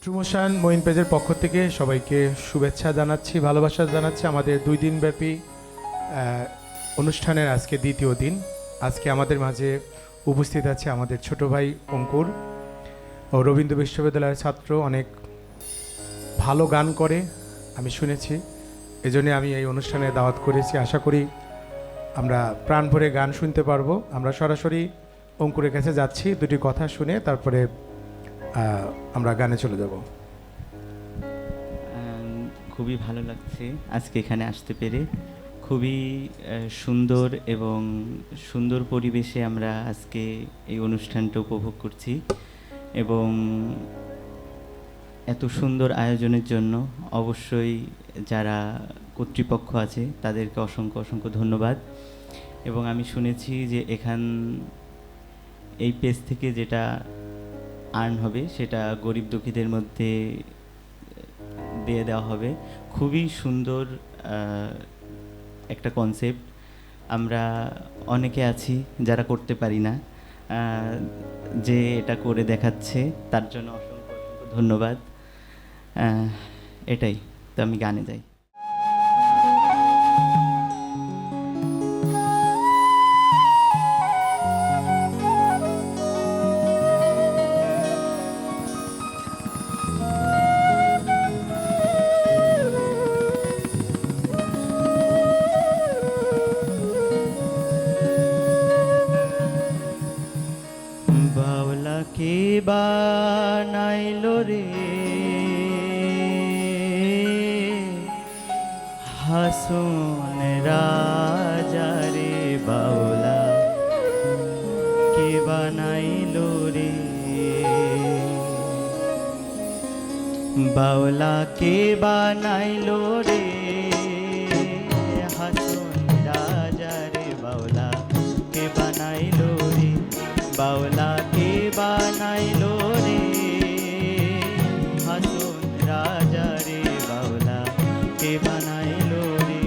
Promotion Moin পেজের পক্ষ থেকে সবাইকে শুভেচ্ছা জানাচ্ছি, ভালোবাসা জানাচ্ছি। আমাদের 2 দিনব্যাপী অনুষ্ঠানের আজকে দ্বিতীয় দিন। আজকে আমাদের মাঝে উপস্থিত আছে আমাদের ছোট ভাই অঙ্কুর। ও রবীন্দ্র বিশ্ববিদ্যালয়ের ছাত্র, অনেক ভালো গান করে আমি শুনেছি, এজন্য আমি এই অনুষ্ঠানে দাওয়াত করেছি। আশা করি আমরা প্রাণ ভরে গান শুনতে পারবো। আমরা সরাসরি অঙ্কুরের কাছে যাচ্ছি, দুটি কথা শুনে তারপরে আমরা গানে চলে যাব। খুবই ভালো লাগছে আজকে এখানে আসতে পেরে। খুবই সুন্দর এবং সুন্দর পরিবেশে আমরা আজকে এই অনুষ্ঠানটা উপভোগ করছি এবং এত সুন্দর আয়োজনের জন্য অবশ্যই যারা কর্তৃপক্ষ আছে তাদেরকে অসংখ্য অসংখ্য ধন্যবাদ। এবং আমি শুনেছি যে এই পেজ থেকে যেটা আর্ন হবে সেটা গরিব দুঃখীদের মধ্যে দিয়ে দেওয়া হবে। খুবই সুন্দর একটা কনসেপ্ট। আমরা অনেকে আছি যারা করতে পারি না, যে এটা করে দেখাচ্ছে তার জন্য অসংখ্য অসংখ্য ধন্যবাদ। এটাই তো, আমি গানে যাই। বাউলাকে বানাইলো রে হাসুন রাজা রে, বাউলা কে বানাইলো রে, বাউলা কে বানাইলো রে হাসুন রাজা রে, বাউলা কে বানাইলো রে, বাউলা কে বানাইলো রে হাসুন রাজা রে, বাউলা কে বানাইলো রে।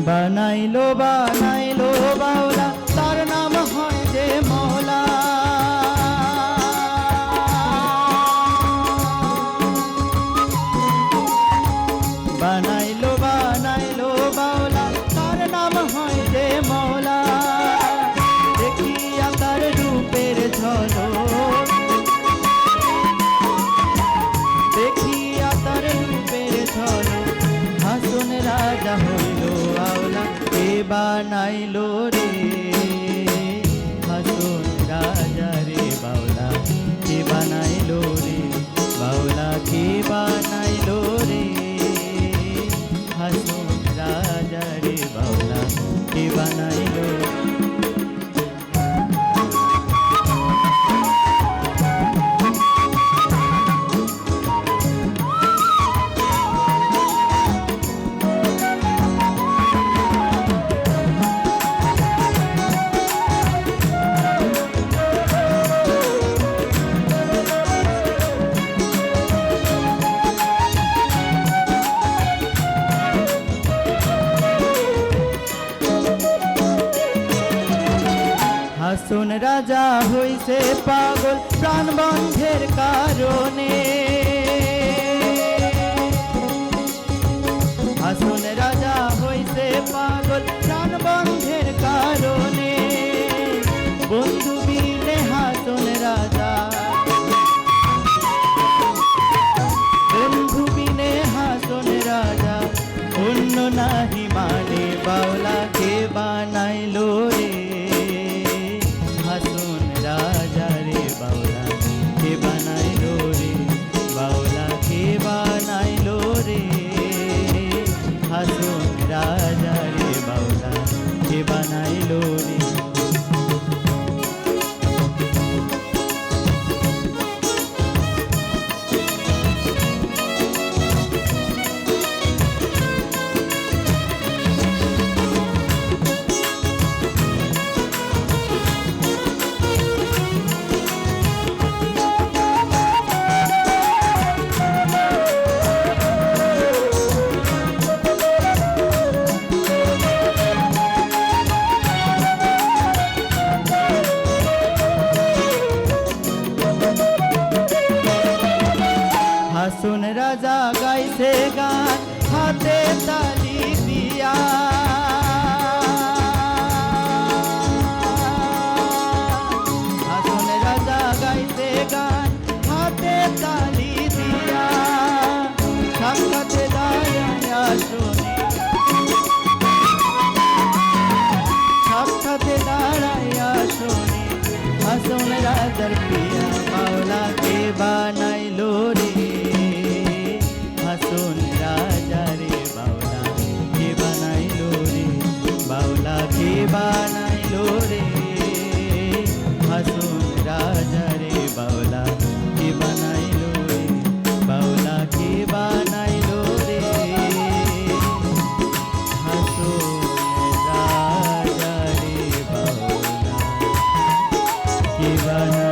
বানাইলো বানাইলো বাউলা, তার নাম হয় যে মৌলা। বানাইলো বানাইলো বাউলা, তার নাম হয় যে মৌলা। দেখিয়া তার রূপের ঝলক, দেখিয়া তার রূপের ঝলক হাসুন রাজা হইল আওলা, কে বানাইলো রে হাসুন রাজা রে, বাউলা কে বানাইলো রে, বাউলা কে বানাইলো রে হাসুন রাজা রে, বাউলা কে বানাইলো। হাসুন রাজা হইছে পাগল প্রাণবন্ধের কারণে, হাসুন রাজা হইছে পাগল প্রাণবন্ধের কারণে। বন্ধু বিনে হাসুন রাজা, বন্ধু বিনে হাসুন রাজা অন্য নাহি মানে, বাউলা কে বানাইলো রে হাসুন রাজা রে, বাউলা কে বানাইলো রে, হাসুন রাজা গাইছে গান হাতে তালি দিয়া, হাসুন রাজা গাইছে গান হাতে তালি দিয়া, সাক্ষাতে দাঁড়াইয়া শুনি, সাক্ষাতে দাঁড়াইয়া শুনি, হাসুন রাজার প্রিয়া বাউলাকে বানাইলো রে, হাসুন রাজা রে বাউলা কে বানাইলো রে, বাউলা কে বানাইলো রে, হাসুন রাজা রে বাউলা কে বানাইলো রে, বাউলা কে বানাইলো রে, হাসুন রাজা রে বাউলা কে বানাইলো